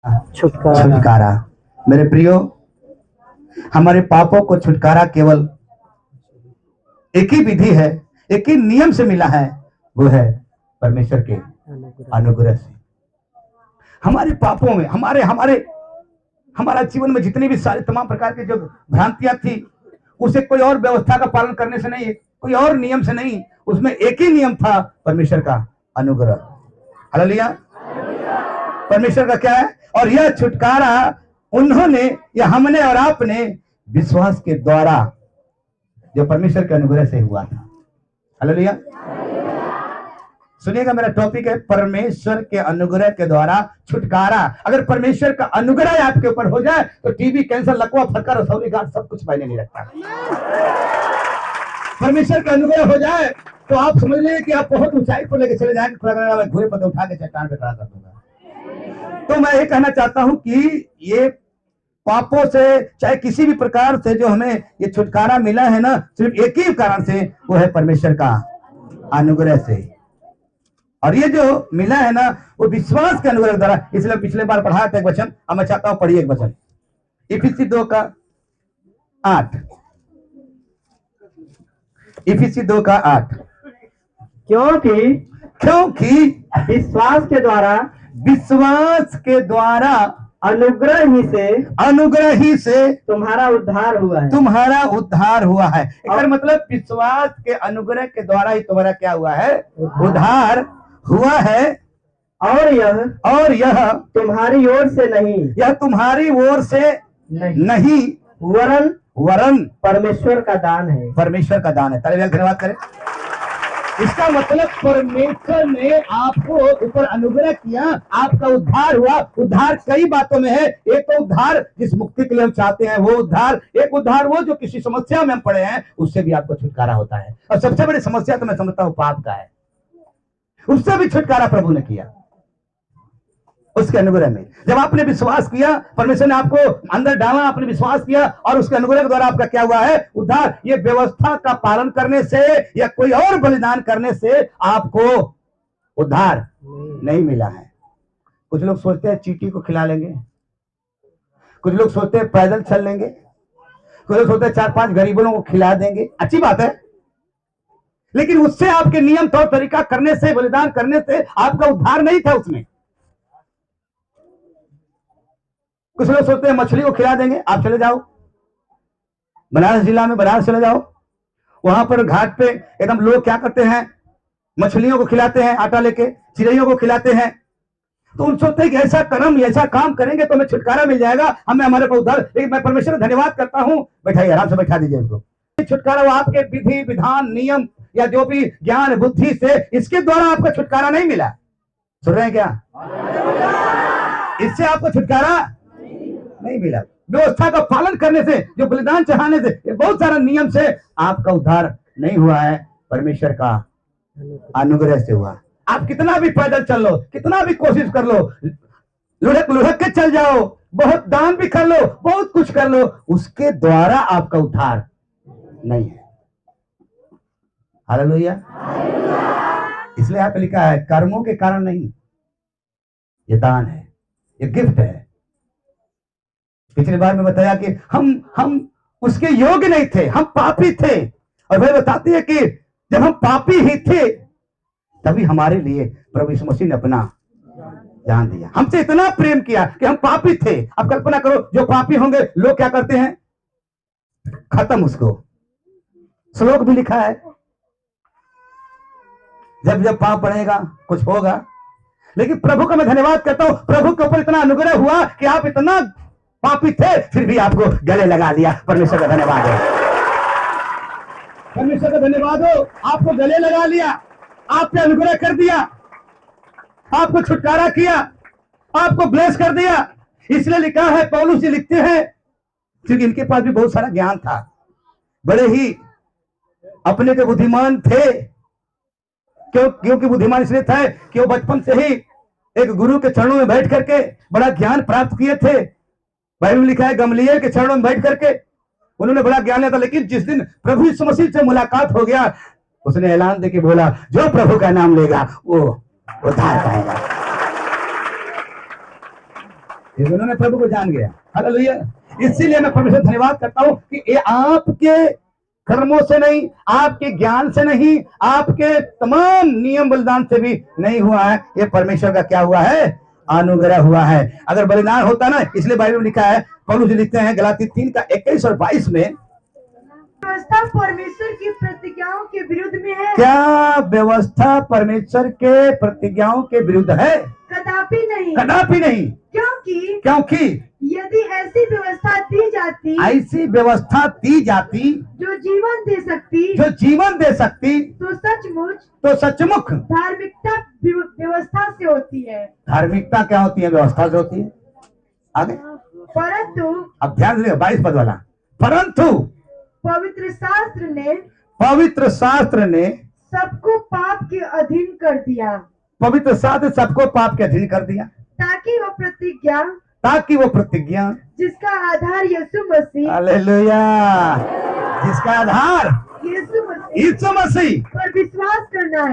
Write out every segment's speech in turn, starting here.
छुटकारा। मेरे प्रियो, हमारे पापों को छुटकारा केवल एक ही विधि है, एक ही नियम से मिला है, वो है परमेश्वर के अनुग्रह से। हमारे पापों में हमारा जीवन में जितनी भी सारी तमाम प्रकार की जो भ्रांतियां थी, उसे कोई और व्यवस्था का पालन करने से नहीं, कोई और नियम से नहीं, उसमें एक ही नियम था, परमेश्वर का अनुग्रह। हालेलुया। परमेश्वर का क्या है? और यह छुटकारा उन्होंने या हमने और आपने विश्वास के द्वारा जो परमेश्वर के अनुग्रह से हुआ था। हालेलुया। सुनिएगा, मेरा टॉपिक है परमेश्वर के अनुग्रह के द्वारा छुटकारा। अगर परमेश्वर का अनुग्रह आपके ऊपर हो जाए तो टीबी, कैंसर, लकवा, फटका, रसौली, गांठ सब कुछ मायने नहीं रखता। परमेश्वर का अनुग्रह हो जाए तो आप समझ लीजिए कि आप बहुत ऊंचाई पर लेके चले जाएंगे, घोड़े पर उठा के चट्टान पे खड़ा कर दूंगा। तो मैं ये कहना चाहता हूं कि ये पापों से, चाहे किसी भी प्रकार से जो हमें ये छुटकारा मिला है ना, सिर्फ एक ही कारण से, वो है परमेश्वर का अनुग्रह से। और ये जो मिला है ना, वो विश्वास के अनुग्रह द्वारा। इसलिए पिछले बार पढ़ाया था एक वचन, अब मैं चाहता हूं पढ़िए एक वचन, इफिसी 2:8। इफिसी 2:8। क्योंकि विश्वास के द्वारा अनुग्रह ही से तुम्हारा उद्धार हुआ है। इसका मतलब विश्वास के अनुग्रह के द्वारा ही तुम्हारा क्या हुआ है? उद्धार हुआ है। और यह तुम्हारी ओर से नहीं, यह तुम्हारी ओर से नहीं वरन परमेश्वर का दान है। परमेश्वर का दान है। तालियां धन्यवाद करें। इसका मतलब परमेश्वर ने आपको ऊपर अनुग्रह किया, आपका उद्धार हुआ। उद्धार कई बातों में है। एक तो उद्धार जिस मुक्ति के लिए हम चाहते हैं वो उद्धार, एक उद्धार वो जो किसी समस्या में हम पड़े हैं उससे भी आपको छुटकारा होता है। और सबसे बड़ी समस्या तो मैं समझता हूं पाप का है, उससे भी छुटकारा प्रभु ने किया उसके अनुग्रह में। जब आपने विश्वास किया, परमेश्वर ने आपको अंदर डाला, आपने विश्वास किया और उसके अनुग्रह के द्वारा आपका क्या हुआ है? उद्धार। ये व्यवस्था का पालन करने से या कोई और बलिदान करने से आपको उद्धार नहीं मिला है। कुछ लोग सोचते हैं चींटी को खिला लेंगे, कुछ लोग सोचते हैं पैदल चल लेंगे, कुछ लोग सोचते हैं 4-5 गरीबों को खिला देंगे। अच्छी बात है, लेकिन उससे आपके नियम तौर तरीका करने से, बलिदान करने से आपका उद्धार नहीं था उसमें। कुछ लोग सोचते हैं मछली को खिला देंगे। आप चले जाओ बनारस जिला में, बनारस चले जाओ, वहां पर घाट पे एकदम लोग क्या करते हैं? मछलियों को खिलाते हैं, आटा लेके चिड़ैयों को खिलाते हैं। तो उन सोचते हैं कि ऐसा कर्म, ऐसा काम करेंगे तो हमें छुटकारा मिल जाएगा, हमें हमारे को उद्धार। लेकिन मैं परमेश्वर का धन्यवाद करता हूं। बैठाइए, आराम से बैठा दीजिए इसको। छुटकारा वो आपके विधि विधान नियम या जो भी ज्ञान बुद्धि से, इसके द्वारा आपका छुटकारा नहीं मिला। सुन रहे हैं क्या? इससे आपको छुटकारा नहीं मिला। व्यवस्था का पालन करने से, जो बलिदान चढ़ाने से, बहुत सारा नियम से आपका उद्धार नहीं हुआ है, परमेश्वर का अनुग्रह से हुआ। आप कितना भी पैदल चल लो, कितना भी कोशिश कर लो, लुढ़क के चल जाओ, बहुत दान भी कर लो, बहुत कुछ कर लो, उसके द्वारा आपका उद्धार नहीं है। हालेलुया। इसलिए यहाँ पे लिखा है कर्मों के कारण नहीं, ये दान है, ये गिफ्ट है। पिछली बार में बताया कि हम उसके योग्य नहीं थे, हम पापी थे। और वह बताती है कि जब हम पापी ही थे तभी हमारे लिए प्रभु यीशु मसीह ने अपना जान दिया। हमसे इतना प्रेम किया कि हम पापी थे। अब कल्पना करो, जो पापी होंगे लोग क्या करते हैं? खत्म उसको। श्लोक भी लिखा है, जब जब पाप बढ़ेगा कुछ होगा। लेकिन प्रभु का मैं धन्यवाद करता हूं, प्रभु के ऊपर इतना अनुग्रह हुआ कि आप इतना पापी थे फिर भी आपको गले लगा दिया। परमेश्वर का धन्यवाद हो, परमेश्वर का धन्यवाद हो। आपको गले लगा लिया, आप पे अनुग्रह कर दिया, आपको छुटकारा किया, आपको ब्लेस कर दिया। इसलिए लिखा है, पौलुस जी लिखते हैं, क्योंकि इनके पास भी बहुत सारा ज्ञान था, बड़े ही अपने के बुद्धिमान थे। क्योंकि बुद्धिमान इसलिए था कि वो बचपन से ही एक गुरु के चरणों में बैठ करके बड़ा ज्ञान प्राप्त किए थे। बाइबल में लिखा है गमलीएल के चरणों में बैठ करके उन्होंने बड़ा ज्ञान लिया था। लेकिन जिस दिन प्रभु यीशु मसीह से मुलाकात हो गया, उसने ऐलान देके बोला, जो प्रभु का नाम लेगा वो उद्धार पाएगा। ये उन्होंने प्रभु को जान गया। हालेलुया। इसीलिए मैं परमेश्वर धन्यवाद करता हूं कि ये आपके कर्मों से नहीं, आपके ज्ञान से नहीं, आपके तमाम नियम बलिदान से भी नहीं हुआ है, ये परमेश्वर का क्या हुआ है, अनुग्रह हुआ है। अगर बलिदान होता ना, इसलिए बाइबल में लिखा है, पौलुस लिखते हैं गलाती 3 का 21 और 22 में, व्यवस्था परमेश्वर की प्रतिज्ञाओं के विरुद्ध में है। क्या व्यवस्था परमेश्वर के प्रतिज्ञाओं के विरुद्ध है? कदापि नहीं। कदापि नहीं। क्योंकि यदि ऐसी व्यवस्था दी जाती, ऐसी व्यवस्था दी जाती जो जीवन दे सकती, तो सचमुच धार्मिकता व्यवस्था से होती है। धार्मिकता क्या होती है? व्यवस्था से होती है। आगे, परंतु अब ध्यान से 22 पद वाला, परंतु पवित्र शास्त्र ने सबको पाप के अधीन कर दिया। पवित्र शास्त्र सबको पाप के अधीन कर दिया, ताकि वो प्रतिज्ञा जिसका आधार यीशु मसीह, हालेलुया, जिसका आधार यीशु मसीह पर विश्वास करना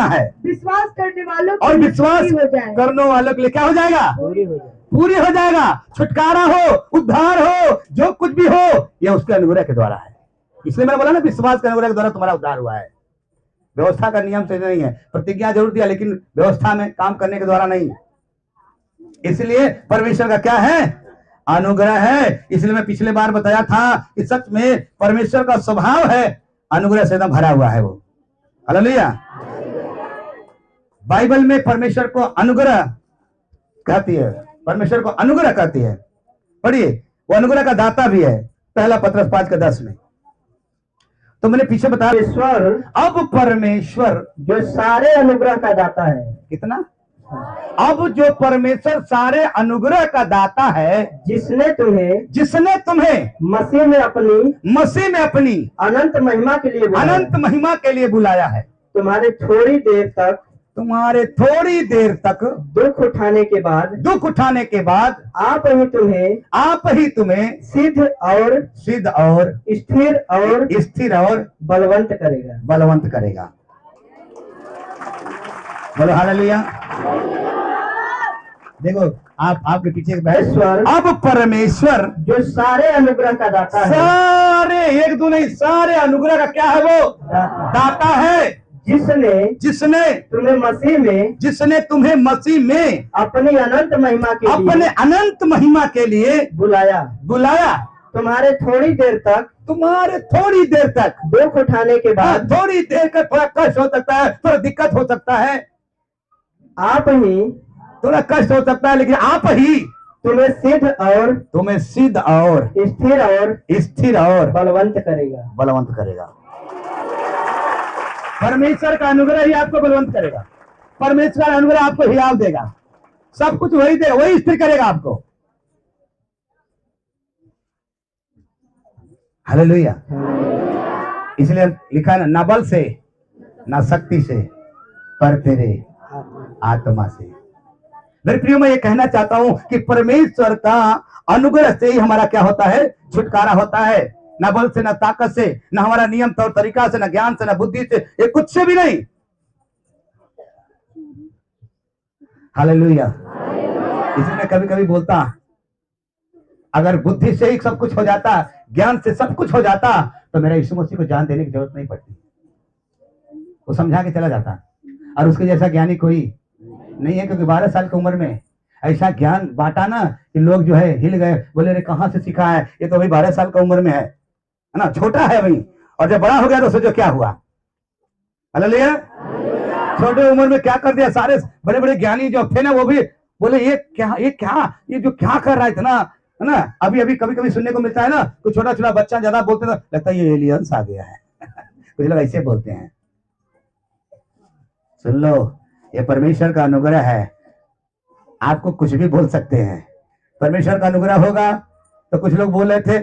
है, विश्वास करने वालों और विश्वास करने वालों के लिए क्या हो जाएगा? पूरी हो जाएगा। छुटकारा हो, उद्धार हो, जो कुछ भी हो, यह उसके अनुग्रह के द्वारा है। इसलिए मैंने बोला ना, विश्वास के अनुग्रह के द्वारा तुम्हारा उद्धार हुआ है। व्यवस्था का नियम से नहीं है। प्रतिज्ञा जरूर दिया, लेकिन व्यवस्था में काम करने के द्वारा नहीं। इसलिए परमेश्वर का क्या है? अनुग्रह है। इसलिए मैं पिछले बार बताया था कि सच में परमेश्वर का स्वभाव है, अनुग्रह से एकदम भरा हुआ है वो। हालेलुया। बाइबल में परमेश्वर को अनुग्रह कहती है, परमेश्वर को अनुग्रह कहती है। पढ़िए, वो अनुग्रह का दाता भी है। पहला पत्रस 5 का 10 में तो मैंने पीछे बताया, ईश्वर, अब परमेश्वर जो सारे अनुग्रह का दाता है। कितना? अब जो परमेश्वर सारे अनुग्रह का दाता है, जिसने तुम्हें मसीह में अपनी अनंत महिमा के लिए बुलाया है। तुम्हारे थोड़ी देर तक दुख उठाने के बाद आप ही तुम्हें सिद्ध और स्थिर और बलवंत करेगा। बोलो हालेलुया। देखो, आपके पीछे अब परमेश्वर जो सारे अनुग्रह का दाता है, सारे, एक दो नहीं, सारे अनुग्रह का क्या है? वो दाता है, जिसने तुम्हें मसीह में अपनी अनंत महिमा के लिए बुलाया। तुम्हारे थोड़ी देर तक दुख उठाने के बाद, थोड़ी देर का थोड़ा कष्ट हो सकता है, थोड़ा दिक्कत हो सकता है, थोड़ा कष्ट हो सकता है, लेकिन आप ही तुम्हें सिद्ध और स्थिर और बलवंत करेगा। परमेश्वर का अनुग्रह ही आपको बलवंत करेगा। परमेश्वर का अनुग्रह आपको हिलाव देगा। सब कुछ वही देगा, वही स्थिर करेगा आपको। हालेलुया। इसलिए लिखा ना, ना बल से ना शक्ति से, पर तेरे आत्मा से। मेरे प्रियो, मैं ये कहना चाहता हूं कि परमेश्वर का अनुग्रह से ही हमारा क्या होता है? छुटकारा होता है। ना बल से, ना ताकत से, ना हमारा नियम तौर तरीका से, ना ज्ञान से, ना बुद्धि से, ये कुछ से भी नहीं। हालेलुया। इसलिए मैं कभी कभी बोलता, अगर बुद्धि से ही सब कुछ हो जाता, ज्ञान से सब कुछ हो जाता, तो मेरा यीशु मसीह को जान देने की जरूरत नहीं पड़ती। वो समझा के चला जाता। और उसके जैसा ज्ञानी कोई नहीं है, क्योंकि 12 साल की उम्र में ऐसा ज्ञान बांटा ना कि लोग जो है हिल गए, बोले रे कहां से सीखा है? ये तो अभी 12 साल की उम्र में है ना, छोटा है अभी। और जब बड़ा हो गया तो सोचो क्या हुआ। हालेलुया। छोटे उम्र में क्या कर दिया। सारे बड़े बड़े ज्ञानी जो थे ना, वो भी बोले ये जो क्या कर रहा है ना। अभी अभी कभी कभी सुनने को मिलता है ना, कुछ छोटा छोटा बच्चा ज्यादा बोलते तो लगता है ये एलियंस आ गया है। कुछ लोग ऐसे बोलते हैं। सुन लो, ये परमेश्वर का अनुग्रह है। आपको कुछ भी बोल सकते हैं। परमेश्वर का अनुग्रह होगा तो कुछ लोग बोल रहे थे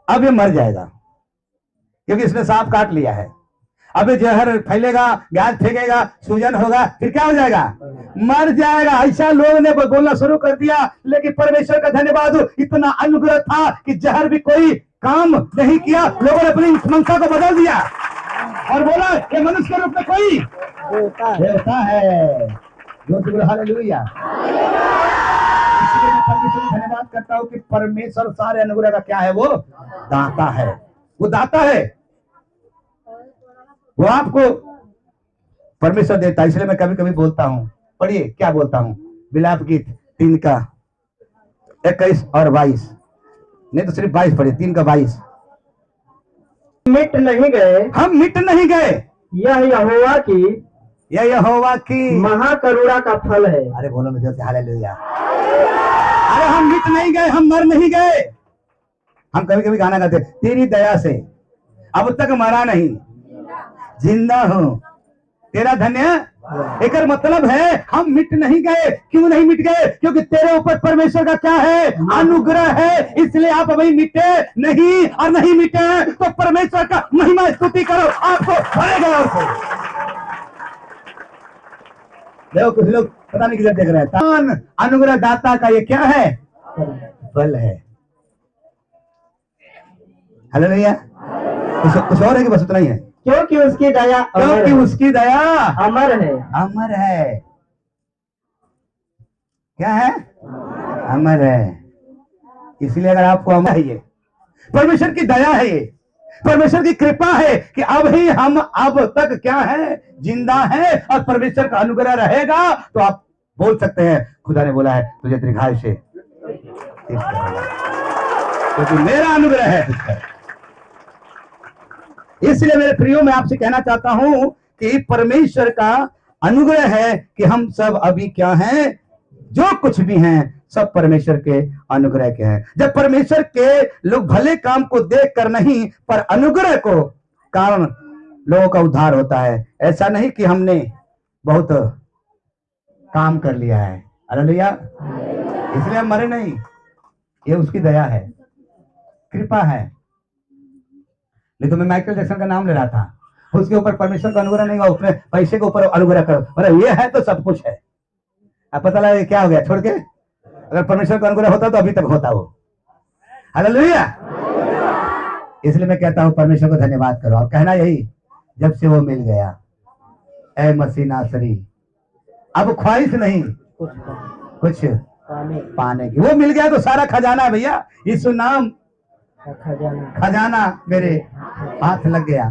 अब ये मर जाएगा, क्योंकि इसने सांप काट लिया है। अब ये जहर फैलेगा, गैस फेंकेगा, सूजन होगा, फिर क्या हो जाएगा? मर जाएगा। ऐसा लोगों ने बोलना शुरू कर दिया। लेकिन परमेश्वर का धन्यवाद हो, इतना अनुग्रह था कि जहर भी कोई काम नहीं किया। लोगों ने अपनी मंशा को बदल दिया और बोला कि मनुष्य के रूप में कोई देवता है। हालेलुया। धन्यवाद करता हूँ कि परमेश्वर सारे अनुग्रह का क्या है, वो दाता है, वो दाता है, वो आपको परमेश्वर देता है। इसलिए मैं कभी कभी बोलता हूँ, पढ़िए क्या बोलता हूँ, विलाप गीत 3 का 21 और 22, नहीं तो सिर्फ 22 पढ़िए, 3 का 22। मिट नहीं गए, हम मिट नहीं गए, यह यहोवा की, यह यहोवा की महाकरुणा का फल है। अरे बोलो मुझे हालेलुया। अरे हम मिट नहीं गए, हम मर नहीं गए। हम कभी कभी गाना गाते, तेरी दया से अब तक मरा नहीं, जिंदा हूं, तेरा धन्य। एक मतलब है हम मिट नहीं गए। क्यों नहीं मिट गए? क्योंकि तेरे ऊपर परमेश्वर का क्या है, अनुग्रह है। इसलिए आप अभी मिटे नहीं, और नहीं मिटे तो परमेश्वर का महिमा स्तुति करो, आपको बढ़ेगा। देखो कुछ लोग पता नहीं किधर देख रहे हैं। दान अनुग्रह दाता का ये क्या है, फल है। हेलो भैया, कुछ और है कि बस उतना ही है? क्योंकि उसकी दया, क्योंकि उसकी दया अमर है, अमर है। क्या है? अमर है। इसलिए अगर आपको अमर है, ये परमेश्वर की दया है, ये परमेश्वर की कृपा है कि अब ही हम अब तक क्या है, जिंदा है, और परमेश्वर का अनुग्रह रहेगा तो आप बोल सकते हैं खुदा ने बोला है तुझे दीर्घायु से, क्योंकि मेरा अनुग्रह है तुझ पर। इसलिए मेरे प्रियो मैं आपसे कहना चाहता हूं कि परमेश्वर का अनुग्रह है कि हम सब अभी क्या हैं, जो कुछ भी हैं सब परमेश्वर के अनुग्रह के हैं। जब परमेश्वर के लोग भले काम को देखकर नहीं, पर अनुग्रह को कारण लोगों का उद्धार होता है। ऐसा नहीं कि हमने बहुत काम कर लिया है, हालेलुया, इसलिए हम मरे नहीं। ये उसकी दया है, कृपा है। नहीं तो मैं माइकल जैक्सन का नाम ले रहा था, उसके ऊपर परमेश्वर का अनुग्रह नहीं हुआ, उसने पैसे के ऊपर अनुग्रह कर, मतलब ये है तो सब कुछ है। अब पता लगा क्या हो गया छोड़ के, अगर परमेश्वर का अनुग्रह होता तो अभी तक होता वो, हालेलुया। इसलिए मैं कहता हूं परमेश्वर को धन्यवाद करो, और कहना यही, जब से वो मिल गया ऐ मसीह नासरी, अब ख्वाहिश नहीं कुछ पाने की, वो मिल गया तो सारा खजाना है भैया। यीशु नाम खजाना मेरे हाथ लग गया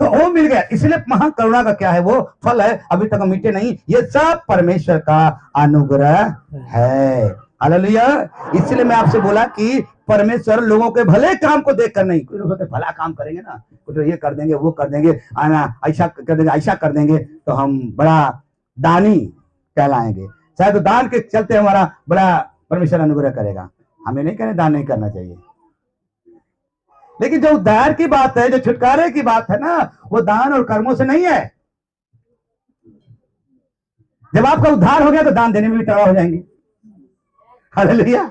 तो वो मिल गया। इसलिए महाकरुणा का क्या है, वो फल है, अभी तक मिटे नहीं। ये सब परमेश्वर का अनुग्रह है, हालेलुया। इसलिए मैं आपसे बोला कि परमेश्वर लोगों के भले काम को देखकर नहीं, कुछ लोग भला काम करेंगे ना, कुछ ये कर देंगे, वो कर देंगे, ऐसा कर देंगे, ऐसा कर देंगे तो हम बड़ा दानी कहलाएंगे, शायद तो दान के चलते हमारा बड़ा परमेश्वर अनुग्रह करेगा। हमें नहीं कहने दान नहीं करना चाहिए, लेकिन जो उद्धार की बात है, जो छुटकारे की बात है ना, वो दान और कर्मों से नहीं है। जब आपका उद्धार हो गया तो दान देने में भी तैयार हो जाएंगे, हालेलुया।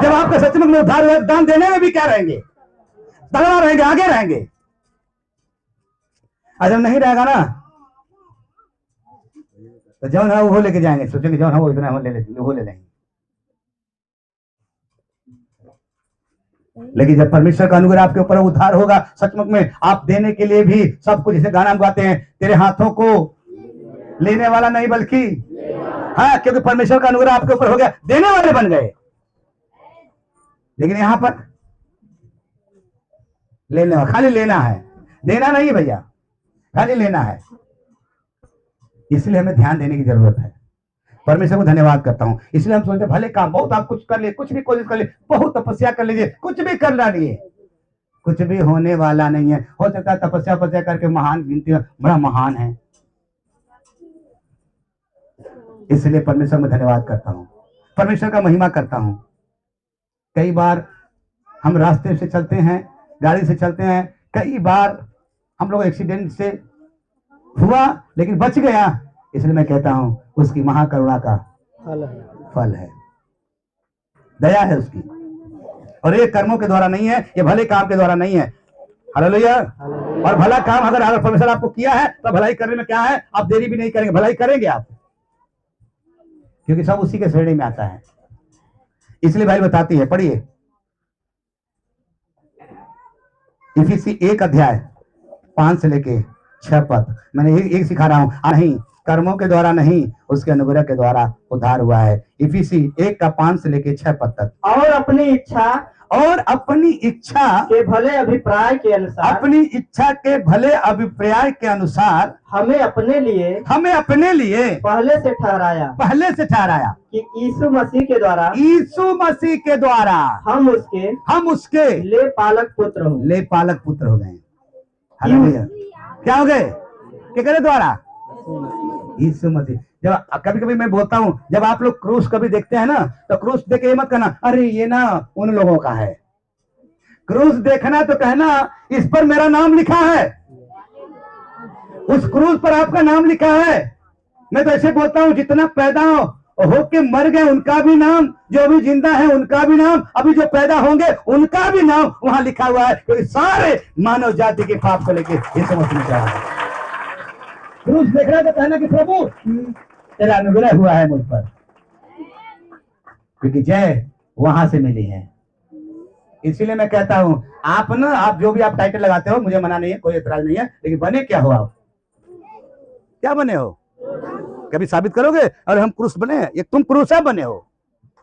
जब आपका सचमुच में उद्धार हुआ, दान देने में भी क्या रहेंगे, तैयार रहेंगे, आगे रहेंगे। और जब नहीं रहेगा ना तो जो है वो लेके जाएंगे, सोचेंगे जो है वो इतना ले लेंगे। लेकिन जब परमेश्वर का अनुग्रह आपके ऊपर उद्धार होगा, सचमुच में आप देने के लिए भी सब कुछ, जैसे गाना गाते हैं, तेरे हाथों को लेने वाला नहीं बल्कि, हाँ, क्योंकि परमेश्वर का अनुग्रह आपके ऊपर हो गया, देने वाले बन गए। लेकिन यहां पर लेने वाला, खाली लेना है, देना नहीं भैया, खाली लेना है। इसलिए हमें ध्यान देने की जरूरत है। परमेश्वर को धन्यवाद करता हूं। इसलिए हम सोचते भले काम बहुत, आप कुछ कर लिए, कुछ भी कोशिश कर लिए, बहुत तपस्या कर लीजिए, कुछ भी कर डालिए, कुछ भी होने वाला नहीं है। हो सकता है तपस्या करके महान गिनती बड़ा महान है। इसलिए परमेश्वर में धन्यवाद करता हूं, परमेश्वर का महिमा करता हूं। कई बार हम रास्ते से चलते हैं, गाड़ी से चलते हैं, कई बार हम लोग एक्सीडेंट से हुआ लेकिन बच गया। इसलिए मैं कहता हूं उसकी महाकरुणा का फल है, दया है उसकी, और ये कर्मों के द्वारा नहीं है, ये भले काम के द्वारा नहीं है, हालेलुया। और भला काम अगर परमेश्वर आपको किया है तो भलाई करने में क्या है, आप देरी भी नहीं करेंगे, भलाई करेंगे आप, क्योंकि सब उसी के श्रेणी में आता है। इसलिए भाई बताती है, पढ़िए इफिसी 1 अध्याय 5 से लेके 6 पद। मैंने एक सिखा रहा हूं, नहीं कर्मों के द्वारा नहीं, उसके अनुग्रह के द्वारा उद्धार हुआ है। इफिसी 1:5 से लेके 6 पद तक। और अपनी इच्छा के भले अभिप्राय के अनुसार, अपनी इच्छा के भले अभिप्राय के अनुसार हमें अपने लिए पहले से ठहराया कि यीशु मसीह के द्वारा हम उसके ले पालक पुत्र हो गए। हालेलुया। क्या हो गए? किसके द्वारा? यीशु मसीह। जब कभी कभी मैं बोलता हूँ, जब आप लोग क्रूस कभी देखते हैं ना, तो क्रूस देख के मत कहना अरे ये ना उन लोगों का है। क्रूस देखना तो कहना इस पर मेरा नाम लिखा है, उस क्रूस पर आपका नाम लिखा है। मैं तो ऐसे बोलता हूँ, जितना पैदा होके मर गए उनका भी नाम, जो अभी जिंदा है उनका भी नाम, अभी जो पैदा होंगे उनका भी नाम वहां लिखा हुआ है, क्योंकि सारे मानव जाति के पाप को लेके ये समझना चाहिए। क्रूस देख रहा तो कहना कि प्रभु तेरा अनुग्रह हुआ है मुझ पर, क्योंकि जय वहां से मिली है। इसीलिए मैं कहता हूं, आप जो भी आप टाइटल लगाते हो, मुझे मना नहीं है, कोई एतराज नहीं है, लेकिन बने क्या हो? आप क्या बने हो? कभी साबित करोगे? और हम क्रूस बने हैं? ये तुम क्रूस है बने हो,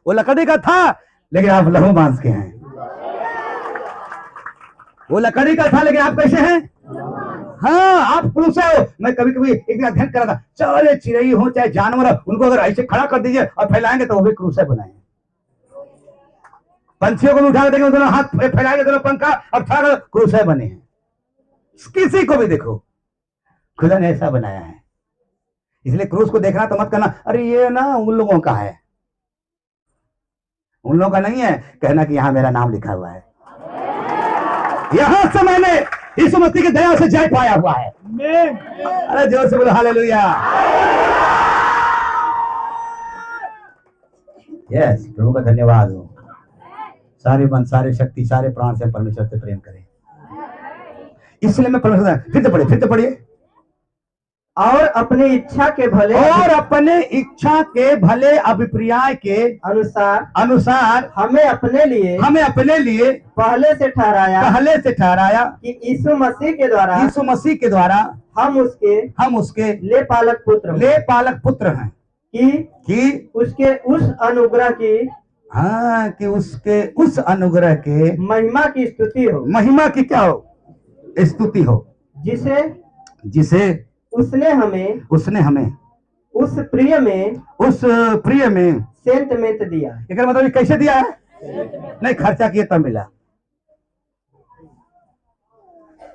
वो लकड़ी का था लेकिन आप लहू मांस के हैं। वो लकड़ी का था लेकिन आप कैसे हैं? हाँ, आप क्रूस हो। मैं कभी कभी एक अध्ययन कर रहा था, चाहे चिड़ै हो चाहे जानवर, उनको अगर ऐसे खड़ा कर दीजिए और फैलाएंगे तो वो भी क्रूस बनाए। पंछियों को भी उठा देंगे, दोनों हाथ फैलाएंगे, दोनों पंखा और उठा क्रूस बने हैं। किसी को भी देखो, खुदा ने ऐसा बनाया है। इसलिए क्रूस को देखना तो मत करना अरे ये ना उन लोगों का है, उन लोगों का नहीं है। कहना कि यहां मेरा नाम लिखा हुआ है, यहां से मैंने यीशु मसीह की दया से जय पाया हुआ है। अरे जोर से बोलो हालेलुया। यस, प्रभु का धन्यवाद हो। सारे मन, सारे शक्ति, सारे प्राण से परमेश्वर से प्रेम करें। इसलिए मैं परमेश्वर फिर तो पढ़िए। और अपनी इच्छा के भले अभिप्राय के अनुसार हमें अपने लिए पहले से ठहराया कि यीशु मसीह के द्वारा हम उसके ले पालक पुत्र हैं, कि उसके उस अनुग्रह की कि उसके उस अनुग्रह के महिमा की स्तुति हो। महिमा की क्या हो? स्तुति हो, जिसे उसने हमें उस प्रिय में सेंतमेंट दिया। एक मतलब कैसे दिया है? नहीं खर्चा किए तब मिला,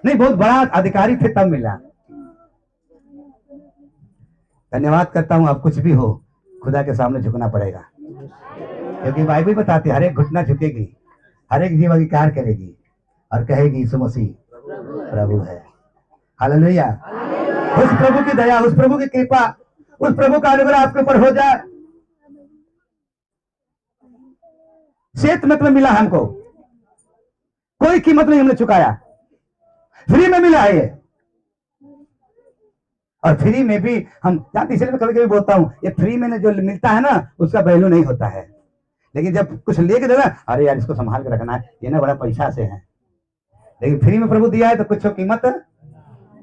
नहीं बहुत बड़ा अधिकारी थे तब मिला। धन्यवाद करता हूं। अब कुछ भी हो, खुदा के सामने झुकना पड़ेगा, क्योंकि बाइबल बताती है हर एक घुटना झुकेगी, हर एक जीव अंगीकार करेगी और कहेगी यीशु मसीह प्रभु है। हालेलुया। उस प्रभु की दया, उस प्रभु की कृपा, उस प्रभु का अनुग्रह आपके ऊपर हो जाए। सेत मत में मिला हमको, कोई कीमत नहीं हमने चुकाया, फ्री में मिला है ये। और फ्री में भी हम जानते, इसलिए मैं कभी कभी बोलता हूं, ये फ्री में जो मिलता है ना उसका वैल्यू नहीं होता है, लेकिन जब कुछ लेके देना, अरे यार इसको संभाल के रखना है, ये ना बड़ा पैसा से है। लेकिन फ्री में प्रभु दिया है तो कुछ कीमत,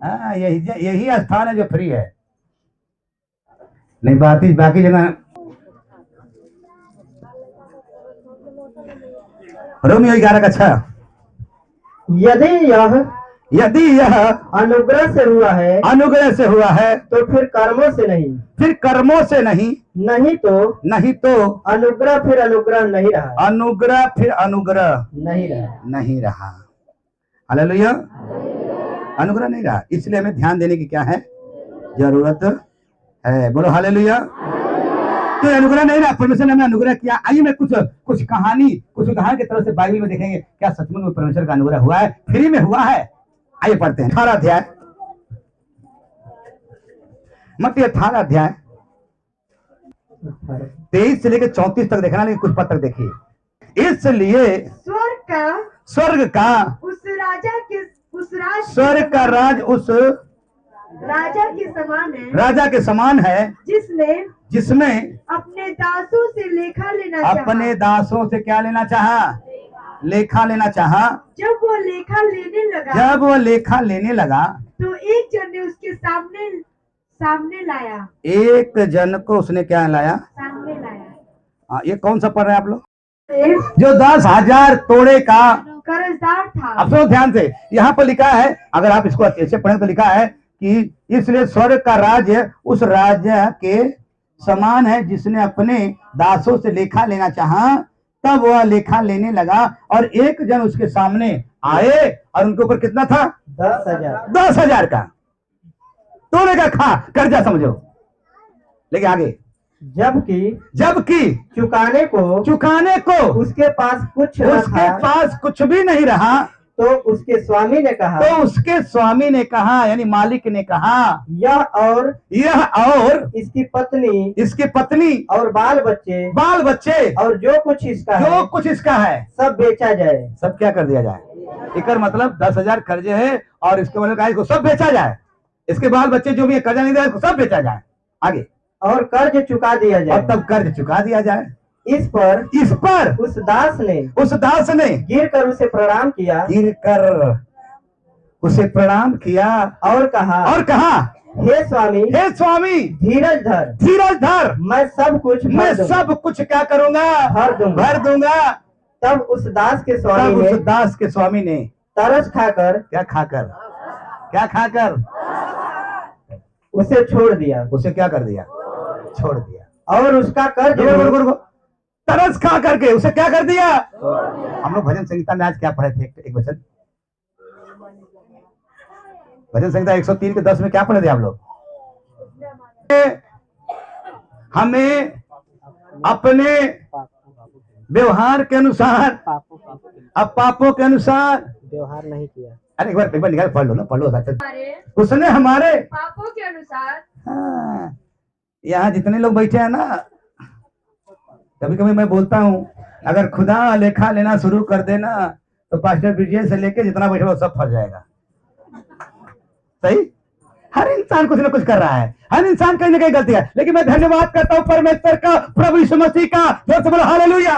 यही स्थान है जो फ्री है। नहीं बाकी जगह रोमियो 11:6 यदि यह अनुग्रह से हुआ है तो फिर कर्मों से नहीं, नहीं तो अनुग्रह फिर अनुग्रह नहीं रहा। हालेलुया। अनुग्रह नहीं रहा, इसलिए हमें ध्यान देने की क्या है? जरूरत है। बोलो हालेलुया। तो अनुग्रह नहीं रहा, परमेश्वर ने हमें अनुग्रह किया। आइए मैं कुछ कहानी, कुछ उदाहरण की तरफ से बाइबल में देखेंगे क्या सचमुच में परमेश्वर का अनुग्रह हुआ है, फ्री में हुआ है। आइए पढ़ते हैं 18 अध्याय, मत्ती 18 अध्याय 23 से लेकर 34 तक देखना, लेकिन कुछ पद तक देखिए। इसलिए स्वर्ग का स्वर्ग का राज उस राजा के समान है जिसमें अपने दासों से लेखा लेना चाहा। जब वो लेखा लेने लगा तो एक जन ने उसके सामने लाया। एक जन को उसने क्या लाया? सामने लाया। ये कौन सा पढ़ रहे हैं आप लोग? जो 10,000 तोड़े का कर्जदार था। अब सुनो ध्यान से, यहाँ पर लिखा है, अगर आप इसको अच्छे से पढ़ें तो लिखा है कि इसलिए स्वर्ग का राज्य उस राज्य के समान है जिसने अपने दासों से लेखा लेना चाहा, तब वह लेखा लेने लगा और एक जन उसके सामने आए और उनके ऊपर कितना था? 10,000। 10,000 का तोड़े का खा कर्जा समझो। लेकिन आगे, जबकि चुकाने को उसके पास कुछ भी नहीं रहा, तो उसके स्वामी ने कहा यानी मालिक ने कहा, यह और इसकी पत्नी और बाल बच्चे और जो कुछ इसका है सब बेचा जाए। सब क्या कर दिया जाए? इकर मतलब 10,000 कर्जे है और इसके मतलब इसको सब बेचा जाए, इसके बाल बच्चे जो भी कर्जा नहीं दे इसको सब बेचा जाए। आगे, और कर्ज चुका दिया जाए। और तब कर्ज चुका दिया जाए। इस पर उस दास ने गिर कर उसे प्रणाम किया और कहा हे स्वामी धीरज धर, मैं सब कुछ क्या करूंगा? भर दूंगा। तब उस दास के स्वामी ने तरस खाकर उसे छोड़ दिया। उसे क्या कर दिया? छोड़ दिया। और उसका कर्ज तरस खा करके उसे क्या कर दिया? हम लोग भजन संहिता में आज क्या पढ़े थे? एक वचन, भजन संहिता 103 के 10 में क्या पढ़े थे आप लोग? हमें अपने व्यवहार के अनुसार, अब पापों के अनुसार व्यवहार नहीं किया। अरे एक बार निकाल पढ़ लो ना, पढ़ लो। उसने हमारे पापों के अनुसार। हाँ, यहाँ जितने लोग बैठे हैं ना, कभी कभी मैं बोलता हूँ अगर खुदा लेखा लेना शुरू कर देना तो पास्टर विजय से लेके जितना बैठे हो सब फंस जाएगा। सही? हर इंसान कुछ ना कुछ कर रहा है, हर इंसान कहीं ना कहीं गलती है, लेकिन मैं धन्यवाद करता हूँ परमेश्वर का, प्रभु यीशु मसीह का, जोर से बोलो हालेलुया।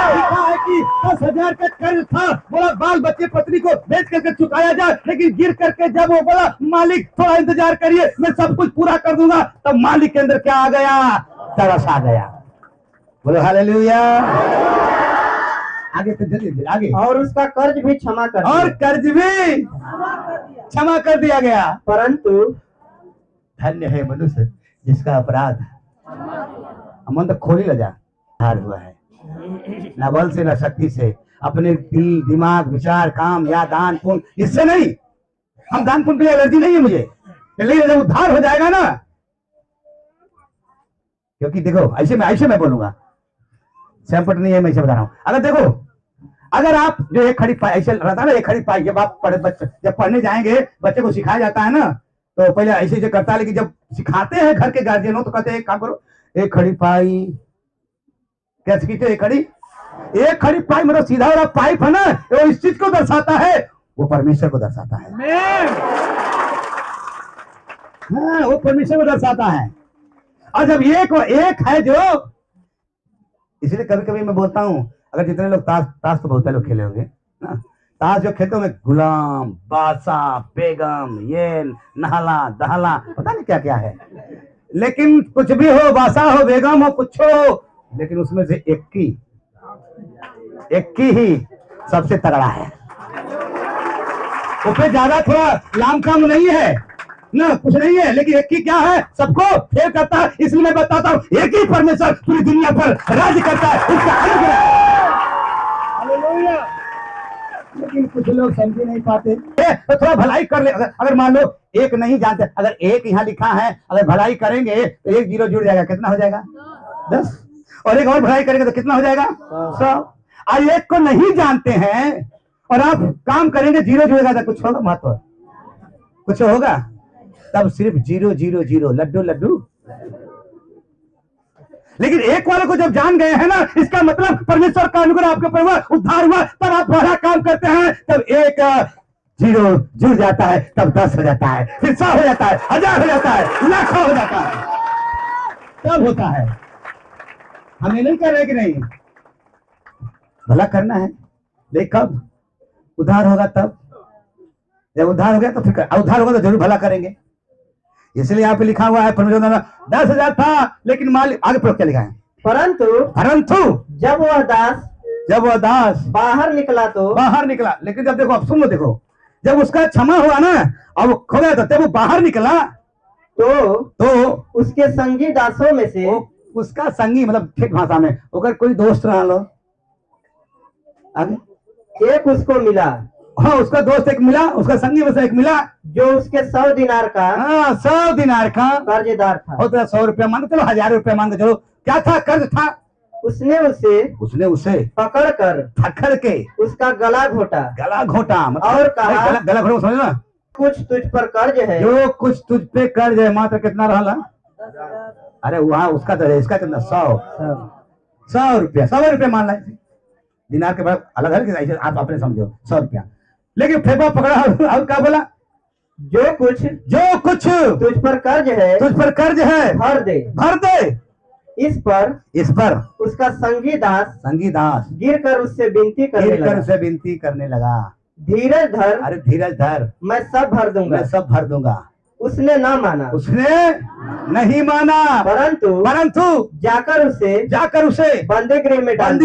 लिखा है कि 10,000 का कर्ज था, बोला बाल बच्चे पत्नी को बेच करके चुकाया जाए, लेकिन गिर करके जब वो बोला मालिक थोड़ा इंतजार करिए मैं सब कुछ पूरा कर दूंगा, तब मालिक के अंदर क्या आ गया? तरस आ गया। बोलो हालेलुया। आगे तो जल्दी आगे। और उसका कर्ज भी क्षमा कर दिया गया। परंतु धन्य है मनुष्य जिसका अपराध मन तो खोली लजा हार हुआ है, न बल से न शक्ति से, अपने दिल दिमाग विचार काम या दान पुण्य, इससे नहीं। हम दान पुण्य के लिए एलर्जी नहीं है मुझे, लेकिन जब उद्धार हो जाएगा ना, क्योंकि देखो ऐसे मैं बोलूंगा, सैंपट नहीं है, मैं इसे बता रहा हूं। अगर देखो, अगर आप जो एक खड़ी पाई ऐसे रहता है ना, एक खड़ी पाई, जब आप जब पढ़ने जाएंगे बच्चे को सिखाया जाता है ना, तो पहले ऐसे जो करता है, लेकिन जब सिखाते हैं घर के गार्जियनों तो कहते हैं एक काम करो, एक खड़ी पाई कैसे खींचे? एक खड़ी पाई मतलब सीधा वाला पाइप है ना, वो इस चीज को दर्शाता है, वो परमेश्वर को दर्शाता है। हाँ, वो परमेश्वर को दर्शाता है। और जब एक है जो, इसलिए कभी कभी मैं बोलता हूं, अगर जितने लोग ताश तो बहुत लोग खेले होंगे ना, ताश जो खेतों में गुलाम, बादशाह, बेगम, ये नहला दहला, पता नहीं क्या क्या है, लेकिन कुछ भी हो, बादशाह हो, बेगम हो, कुछ हो, लेकिन उसमें से एक की ही सबसे तगड़ा है। उसमें ज्यादा थोड़ा लाम काम नहीं है ना, कुछ नहीं है, लेकिन एक ही क्या है, सबको फेल करता है। इसलिए मैं बताता हूँ, एक ही परमेश्वर पूरी दुनिया पर राज्य करता है, उसका अनुग्रह। हालेलुया। लेकिन कुछ लोग समझ नहीं पाते, तो थोड़ा भलाई कर ले। अगर मान लो एक नहीं जानते, अगर एक यहाँ लिखा है, अगर भलाई करेंगे तो 1 0 जुड़ जाएगा, कितना हो जाएगा? 10। और एक और भलाई करेंगे तो कितना हो जाएगा? 100। आज एक को नहीं जानते हैं और आप काम करेंगे 0 जुड़ेगा तो कुछ होगा? महत्व कुछ होगा? तब सिर्फ 0 0 0 लड्डू लड्डू। लेकिन एक वाले को जब जान गए हैं ना, इसका मतलब परमेश्वर का अनुग्रह आपके ऊपर उद्धार हुआ, तब आप बड़ा काम करते हैं, तब 1 0 जुड़ जाता है, तब 10 हो जाता है, फिर 100 हो जाता है, 1000 हो जाता है, लाखों हो जाता है, तब होता है। हमें नहीं कर रहे कि नहीं, भला करना है, लेकिन कब उद्धार होगा? तब जब उद्धार हो गया तो फिर उद्धार होगा तो जरूर भला करेंगे। इसलिए यहाँ पे लिखा हुआ है परमेश्वर द्वारा 10,000 था, लेकिन मालिक आगे पढ़ क्या लिखा है, परंतु जब वह दास बाहर निकला, लेकिन जब देखो, अब सुन लो, देखो जब उसका क्षमा हुआ ना और वो खो गया था, तब वो बाहर निकला तो उसके संगी दासों में से उसका संगी मतलब ठीक भाषा में अगर कोई दोस्त रहा लो, एक उसको मिला, हाँ उसका दोस्त एक मिला, उसका संगी में से एक मिला जो उसके 100 दिनार का 100 दिनार का कर्जदार था। होता 100 रुपया मांग, चलो 1000 रुपया मांग, चलो क्या था, कर्ज था। उसने उसे पकड़ के उसका गला घोटा और कहा, गला घोटा समझ ना, कुछ तुझ पर कर्ज है, जो कुछ तुझ पे कर्ज है, मात्र कितना रहा, अरे वहाँ उसका तो इसका कितना 100 रुपया, 100 रुपया मान लाए, दिनार के बाद अलग अलग आप अपने समझो 100 रुपया, लेकिन फेफा पकड़ा और क्या बोला, जो कुछ तुझ पर कर्ज है भर दे। इस पर उसका संगी दास गिरकर उससे विनती करने लगा, धीरज धर, मैं सब भर दूंगा। उसने नहीं माना, परंतु जाकर उसे बंदीगृह में डाल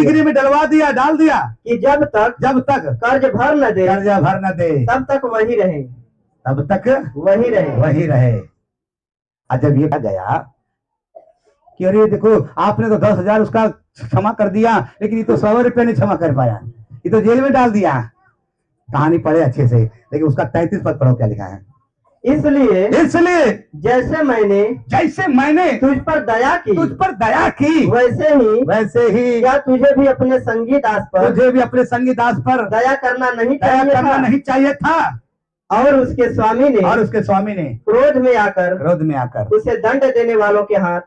दिया कि जब तक कर्ज भर न दे तब तक वही रहे। जब ये गया कि अरे देखो आपने तो 10,000 उसका क्षमा कर दिया, लेकिन ये तो 100 रुपया नहीं क्षमा कर पाया, ये तो जेल में डाल दिया। कहानी पढ़े अच्छे से, लेकिन उसका 33 पद पढ़ो क्या लिखा है, इसलिए जैसे मैंने तुझ पर दया की वैसे ही क्या तुझे भी अपने संगी दास पर दया करना नहीं चाहिए था। और उसके स्वामी ने क्रोध में आकर उसे दंड देने वालों के हाथ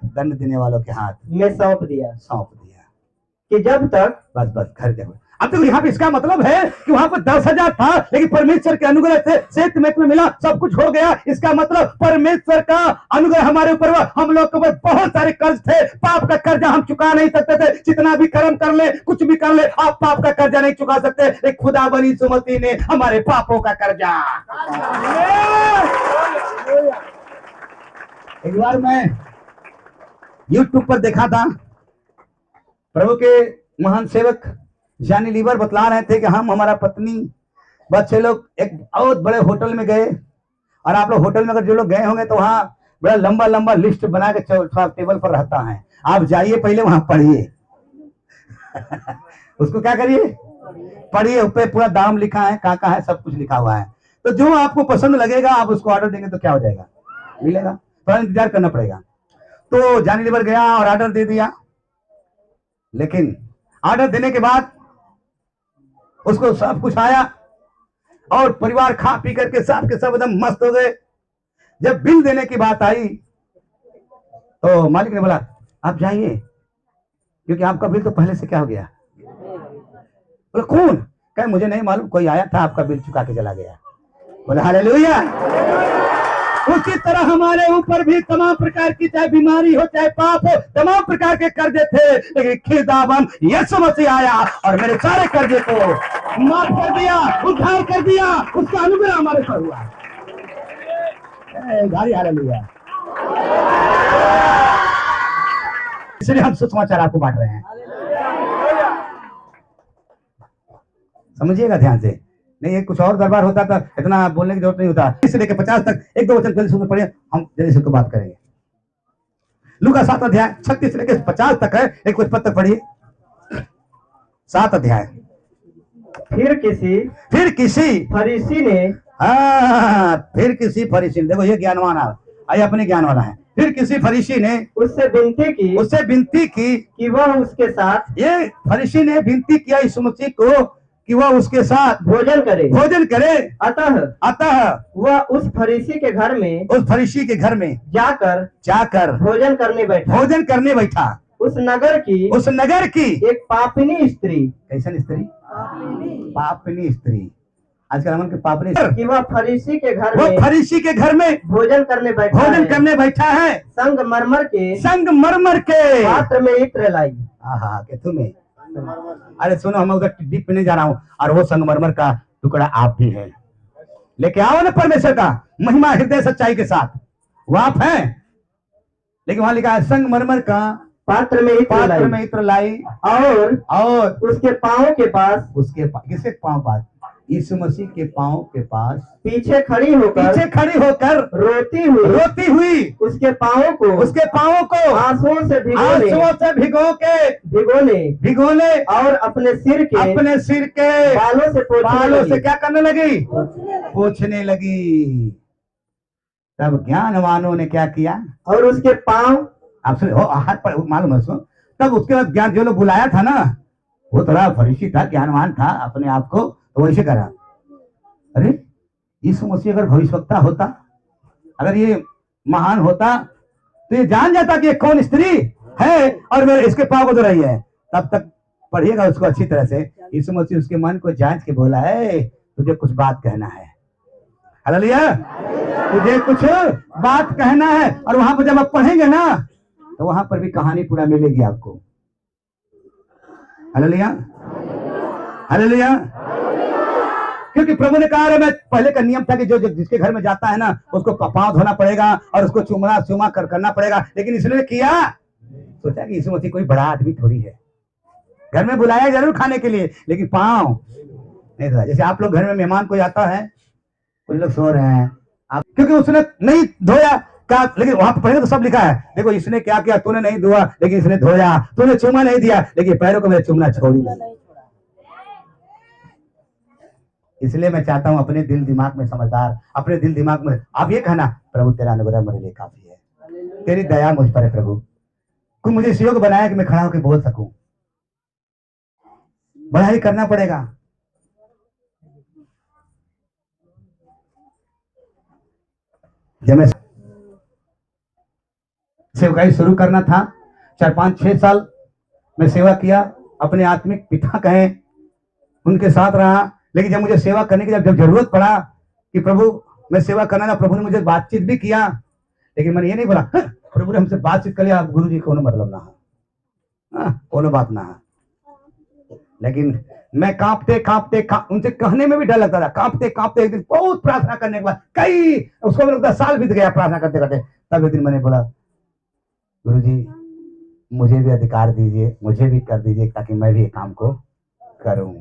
में सौंप दिया कि जब तक बस घर जाओ। अब तो यहाँ पे इसका मतलब है कि वहाँ पर 10,000 था, लेकिन परमेश्वर के अनुग्रह से सेठ में मिला, सब कुछ हो गया। इसका मतलब परमेश्वर का अनुग्रह हमारे ऊपर हुआ। हम लोग के ऊपर बहुत सारे कर्ज थे, पाप का कर्जा हम चुका नहीं सकते थे, जितना भी कर्म कर ले, कुछ भी कर ले, आप पाप का कर्जा नहीं चुका सकते, लेकिन खुदा बनी यीशु मसीह ने हमारे पापों का कर्जा। एक बार मैं यूट्यूब पर देखा था, प्रभु के महान सेवक जानी लीवर बतला रहे थे कि हम, हमारा पत्नी, बच्चे लोग एक बहुत बड़े होटल में गए। और आप लोग होटल में अगर जो लोग गए होंगे तो वहाँ बड़ा लंबा लिस्ट बना के टेबल पर रहता है, आप जाइए पहले वहां पढ़िए उसको क्या करिए, पढ़िए, उस पर पूरा दाम लिखा है, कहाँ है, सब कुछ लिखा हुआ है। तो जो आपको पसंद लगेगा आप उसको ऑर्डर देंगे तो क्या हो जाएगा, मिलेगा, थोड़ा इंतजार करना पड़ेगा। तो जानी लीवर गया और ऑर्डर दे दिया, लेकिन ऑर्डर देने के बाद उसको सब कुछ आया और परिवार खा पी करके सब के सब एकदम मस्त हो गए। जब बिल देने की बात आई तो मालिक ने बोला आप जाइए, क्योंकि आपका बिल तो पहले से क्या हो गया। बोला कौन, कहे मुझे नहीं मालूम, कोई आया था आपका बिल चुका के चला गया। बोला हालेलुया। उसी तरह हमारे ऊपर भी तमाम प्रकार की, चाहे बीमारी हो चाहे पाप हो, तमाम प्रकार के कर्जे थे, लेकिन खुदावन यीशु मसीह आया और मेरे सारे कर्जे को माफ कर दिया, उद्धार कर दिया। उसका अनुग्रह हमारे पर हुआ। हालेलुया। इसलिए हम सुसमाचार आपको बांट रहे हैं, समझिएगा ध्यान से। नहीं ये कुछ और दरबार होता था, इतना बोलने की जरूरत नहीं होता। इससे लेकर 50 तक एक दो वचन पहले सुन पढ़िए, हम जैसे को बात करेंगे। लूका 7 अध्याय 36 से लेकर 50 तक है, एक कुछ पद तक पढ़िए। 7 अध्याय। फिर किसी फरीसी ने, देखो ये ज्ञानवान है, अपने ज्ञान वाला है। फिर किसी फरीसी ने उससे विनती की कि वह उसके साथ, ये फरीसी ने विनती किया यीशु मसीह को कि वह उसके साथ भोजन करे। अतः वह उस फरीसी के घर में जाकर भोजन करने बैठा। उस नगर की एक पापिनी स्त्री, कैसन स्त्री, पापिनी स्त्री, आजकल हम के पापिनी, कि वह फरीसी के घर में भोजन करने बैठा है। संगमरमर के पात्र में इत्र लाई। के तुम्हें, अरे सुनो, हम उधर डीप में नहीं जा रहा हूँ, और वो संगमरमर का टुकड़ा आप भी है। लेके आओ ना परमेश्वर का महिमा हृदय सच्चाई के साथ, वो आप हैं, लेकिन वहां लिखा है संगमरमर का पात्र में इत्र लाई और उसके पांव के पास, किसके पांव पास? यीशु मसीह के पांव के पास पीछे खड़ी होकर रोती हुई उसके पांवों को आंसुओं से भिगोने और अपने सिर के बालों से क्या करने लगी? पोंछने लगी। तब ज्ञानवानों ने क्या किया? और उसके पांव, आप सुन, हाथ पर मालूम है उसको। तब उसके बाद ज्ञान जो लोग बुलाया था ना, वो थोड़ा फरीसी था, ज्ञानवान था अपने आप को, तो वैसे करा। अरे यीशु मसीह अगर भविष्यवक्ता होता, अगर ये महान होता, तो ये जान जाता कि ये कौन स्त्री है और मेरे इसके पांव को धो रही है। तब तक पढ़िएगा उसको अच्छी तरह से। यीशु मसीह उसके मन को जांच के बोला है, तुझे कुछ बात कहना है। हालेलुया, तुझे कुछ बात कहना है। और वहां पर जब आप पढ़ेंगे ना, तो वहां पर भी कहानी पूरा मिलेगी आपको। Hallelujah, hallelujah. क्योंकि प्रभु ने कहा, मैं पहले का नियम था कि जो जिसके घर में जाता है ना, उसको पांव धोना पड़ेगा और उसको चूमा करना पड़ेगा। लेकिन इसने किया, सोचा कि यीशु मसीह कोई बड़ा आदमी थोड़ी है, घर में बुलाया जरूर खाने के लिए, लेकिन पांव नहीं धोया। जैसे आप लोग घर में मेहमान कोई आता है, कुछ लोग सो रहे हैं, आप क्योंकि उसने नहीं धोया क्या, लेकिन वहां पर पढ़ेगा तो सब लिखा है, देखो इसने क्या किया, तूने नहीं धोया लेकिन इसने धोया, तूने चूमा नहीं दिया लेकिन पैरों को मेरे चूमना छोड़ी नहीं। इसलिए मैं चाहता हूं अपने दिल दिमाग में समझदार, अपने दिल दिमाग में आप ये कहना, प्रभु तेरा अनुग्रह मेरे लिए काफी है, तेरी दया मुझ पर है प्रभु, तू मुझे इस योग बनाया कि मैं खड़ा होकर बोल सकूं। बड़ा ही करना पड़ेगा। जब मैं सेवकाई शुरू करना था, 4-5-6 साल मैं सेवा किया, अपने आत्मिक पिता कहें उनके साथ रहा। लेकिन जब मुझे सेवा करने की जब जरूरत पड़ा कि प्रभु मैं सेवा करना ना, प्रभु ने मुझे बातचीत भी किया, लेकिन मैंने ये नहीं बोला प्रभु ने हमसे बातचीत कर लिया, गुरु जी कोनो मतलब ना, कोनो बात ना। लेकिन मैं कांपते उनसे कहने में भी डर लगता था, कांपते एक दिन बहुत प्रार्थना करने के बाद, कई उसको मेरे 10 साल बीत गया प्रार्थना करते करते, तब एक दिन मैंने बोला, गुरु जी मुझे भी अधिकार दीजिए, मुझे भी कर दीजिए ताकि मैं भी ये काम को करूं।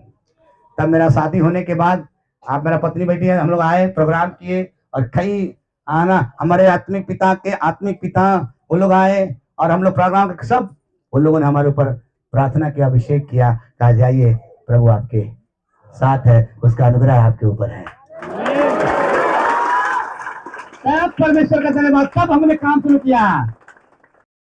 तब मेरा शादी होने के बाद, आप मेरा पत्नी बेटी है, हम लोग आए, प्रोग्राम किए, और कई आना हमारे आत्मिक पिता वो लोग आए, और हम लोग प्रोग्राम सब उन लोगों ने हमारे ऊपर प्रार्थना किया, अभिषेक किया, कहा जाइए प्रभु आपके साथ है, उसका अनुग्रह आपके ऊपर है। तब परमेश्वर का धन्यवाद, तब हमने काम शुरू किया।